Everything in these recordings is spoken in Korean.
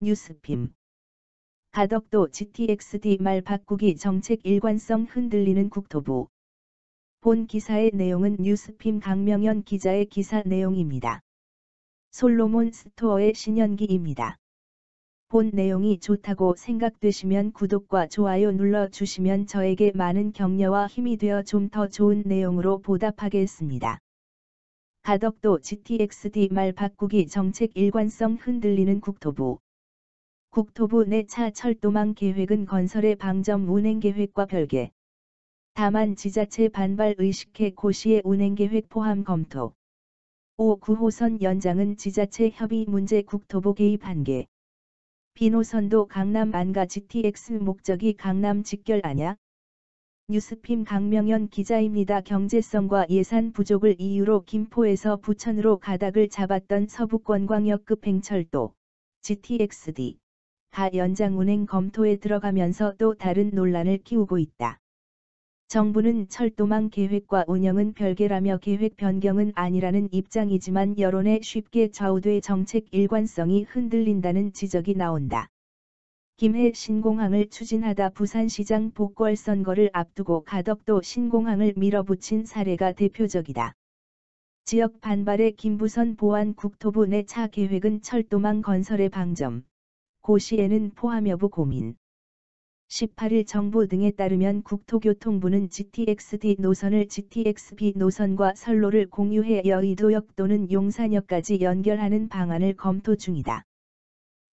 뉴스핌. 가덕도 GTX-D 말 바꾸기 정책 일관성 흔들리는 국토부. 본 기사의 내용은 뉴스핌 강명연 기자의 기사 내용입니다. 솔로몬 스토어의 신연기입니다. 본 내용이 좋다고 생각되시면 구독과 좋아요 눌러주시면 저에게 많은 격려와 힘이 되어 좀 더 좋은 내용으로 보답하겠습니다. 가덕도 GTX-D 말 바꾸기 정책 일관성 흔들리는 국토부. 국토부 내 차 철도망 계획은 건설의 방점 운행계획과 별개. 다만 지자체 반발 의식해 고시의 운행계획 포함 검토. 5. 9호선 연장은 지자체 협의 문제 국토부 개입 한계. B노선도 강남 안가 GTX 목적이 강남 직결 아냐? 뉴스핌 강명연 기자입니다. 경제성과 예산 부족을 이유로 김포에서 부천으로 가닥을 잡았던 서부권광역급 행철도 GTX-D 가 연장 운행 검토에 들어가면서 또 다른 논란을 키우고 있다. 정부는 철도망 계획과 운영은 별개라며 계획 변경은 아니라는 입장이지만 여론에 쉽게 좌우돼 정책 일관성이 흔들린다는 지적이 나온다. 김해 신공항을 추진하다 부산시장 보궐선거를 앞두고 가덕도 신공항을 밀어붙인 사례가 대표적이다. 지역 반발에 김부선 보안 국토부 내 차 계획은 철도망 건설의 방점. 고시에는 포함 여부 고민. 18일 정부 등에 따르면 국토교통부는 GTX-D 노선을 GTX-B 노선과 선로를 공유해 여의도역 또는 용산역까지 연결하는 방안을 검토 중이다.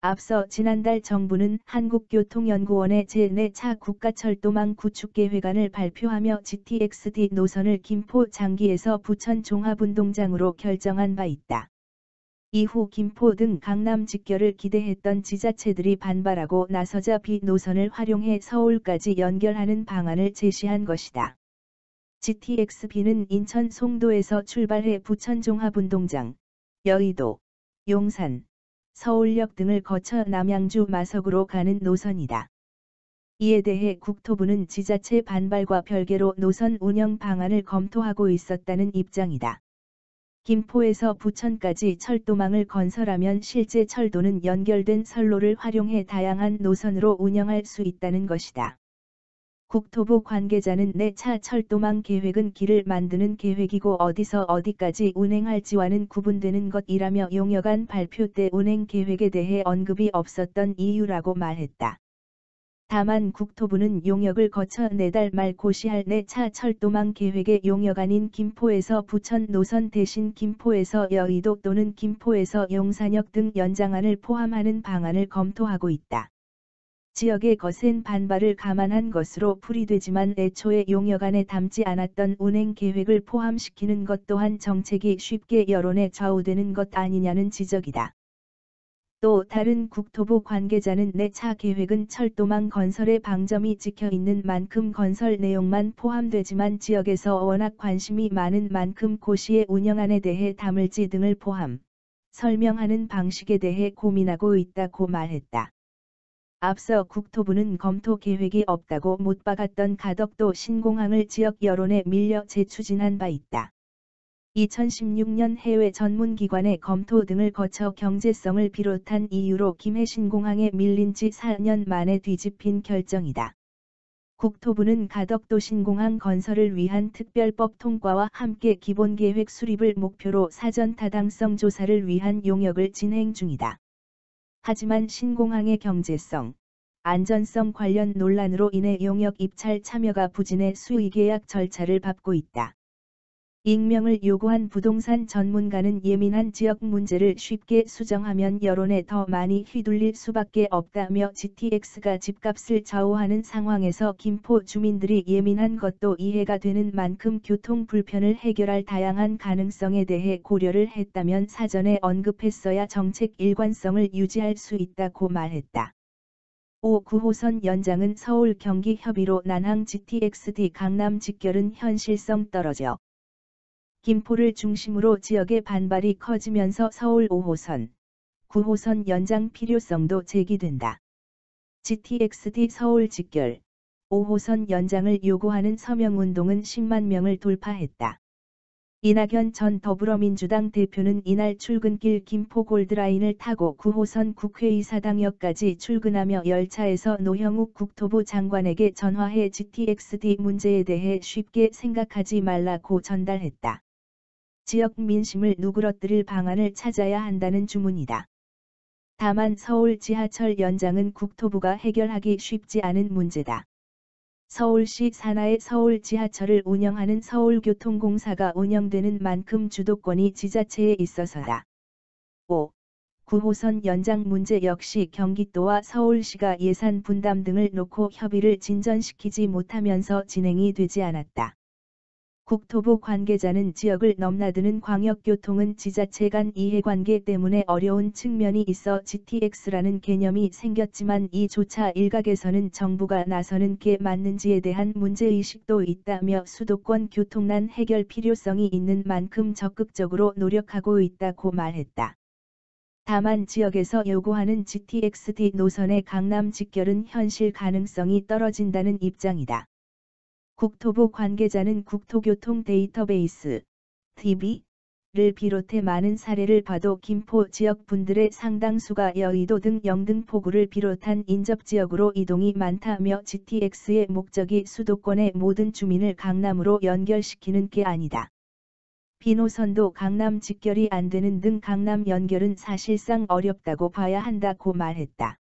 앞서 지난달 정부는 한국교통연구원의 제4차 국가철도망 구축계획안을 발표하며 GTX-D 노선을 김포 장기에서 부천 종합운동장으로 결정한 바 있다. 이후 김포 등 강남 직결을 기대했던 지자체들이 반발하고 나서자 B 노선을 활용해 서울까지 연결하는 방안을 제시한 것이다. GTX-B는 인천 송도에서 출발해 부천 종합운동장, 여의도, 용산, 서울역 등을 거쳐 남양주 마석으로 가는 노선이다. 이에 대해 국토부는 지자체 반발과 별개로 노선 운영 방안을 검토하고 있었다는 입장이다. 김포에서 부천까지 철도망을 건설하면 실제 철도는 연결된 선로를 활용해 다양한 노선으로 운영할 수 있다는 것이다. 국토부 관계자는 내 차 철도망 계획은 길을 만드는 계획이고 어디서 어디까지 운행할지와는 구분되는 것이라며 용역안 발표 때 운행 계획에 대해 언급이 없었던 이유라고 말했다. 다만 국토부는 용역을 거쳐 내달 말 고시할 내 차 철도망 계획의 용역안인 김포에서 부천 노선 대신 김포에서 여의도 또는 김포에서 용산역 등 연장안을 포함하는 방안을 검토하고 있다. 지역의 거센 반발을 감안한 것으로 풀이되지만 애초에 용역안에 담지 않았던 운행 계획을 포함시키는 것 또한 정책이 쉽게 여론에 좌우되는 것 아니냐는 지적이다. 또 다른 국토부 관계자는 내 차 계획은 철도망 건설의 방점이 찍혀 있는 만큼 건설 내용만 포함되지만 지역에서 워낙 관심이 많은 만큼 고시의 운영안에 대해 담을지 등을 포함, 설명하는 방식에 대해 고민하고 있다고 말했다. 앞서 국토부는 검토 계획이 없다고 못 박았던 가덕도 신공항을 지역 여론에 밀려 재추진한 바 있다. 2016년 해외 전문기관의 검토 등을 거쳐 경제성을 비롯한 이유로 김해 신공항에 밀린 지 4년 만에 뒤집힌 결정이다. 국토부는 가덕도 신공항 건설을 위한 특별법 통과와 함께 기본계획 수립을 목표로 사전 타당성 조사를 위한 용역을 진행 중이다. 하지만 신공항의 경제성, 안전성 관련 논란으로 인해 용역 입찰 참여가 부진해 수의계약 절차를 밟고 있다. 익명을 요구한 부동산 전문가는 예민한 지역 문제를 쉽게 수정하면 여론에 더 많이 휘둘릴 수밖에 없다며 GTX가 집값을 좌우하는 상황에서 김포 주민들이 예민한 것도 이해가 되는 만큼 교통 불편을 해결할 다양한 가능성에 대해 고려를 했다면 사전에 언급했어야 정책 일관성을 유지할 수 있다고 말했다. 5. 9호선 연장은 서울 경기 협의로 난항 GTX-D 강남 직결은 현실성 떨어져. 김포를 중심으로 지역의 반발이 커지면서 서울 5호선, 9호선 연장 필요성도 제기된다. GTX-D 서울 직결, 5호선 연장을 요구하는 서명운동은 10만 명을 돌파했다. 이낙연 전 더불어민주당 대표는 이날 출근길 김포 골드라인을 타고 9호선 국회의사당역까지 출근하며 열차에서 노형욱 국토부 장관에게 전화해 GTX-D 문제에 대해 쉽게 생각하지 말라고 전달했다. 지역 민심을 누그러뜨릴 방안을 찾아야 한다는 주문이다. 다만 서울 지하철 연장은 국토부가 해결하기 쉽지 않은 문제다. 서울시 산하의 서울 지하철을 운영하는 서울교통공사가 운영되는 만큼 주도권이 지자체에 있어서다. 5. 9호선 연장 문제 역시 경기도와 서울시가 예산 분담 등을 놓고 협의를 진전시키지 못하면서 진행이 되지 않았다. 국토부 관계자는 지역을 넘나드는 광역교통은 지자체 간 이해관계 때문에 어려운 측면이 있어 GTX라는 개념이 생겼지만 이조차 일각에서는 정부가 나서는 게 맞는지에 대한 문제의식도 있다며 수도권 교통난 해결 필요성이 있는 만큼 적극적으로 노력하고 있다고 말했다. 다만 지역에서 요구하는 GTX-D 노선의 강남 직결은 현실 가능성이 떨어진다는 입장이다. 국토부 관계자는 국토교통 데이터베이스 DB를 비롯해 많은 사례를 봐도 김포 지역 분들의 상당수가 여의도 등 영등포구를 비롯한 인접지역으로 이동이 많다며 GTX의 목적이 수도권의 모든 주민을 강남으로 연결시키는 게 아니다. B노선도 강남 직결이 안 되는 등 강남 연결은 사실상 어렵다고 봐야 한다고 말했다.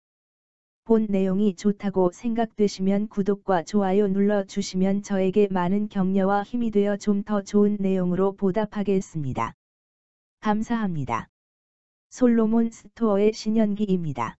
본 내용이 좋다고 생각되시면 구독과 좋아요 눌러주시면 저에게 많은 격려와 힘이 되어 좀 더 좋은 내용으로 보답하겠습니다. 감사합니다. 솔로몬 스토어의 신현기입니다.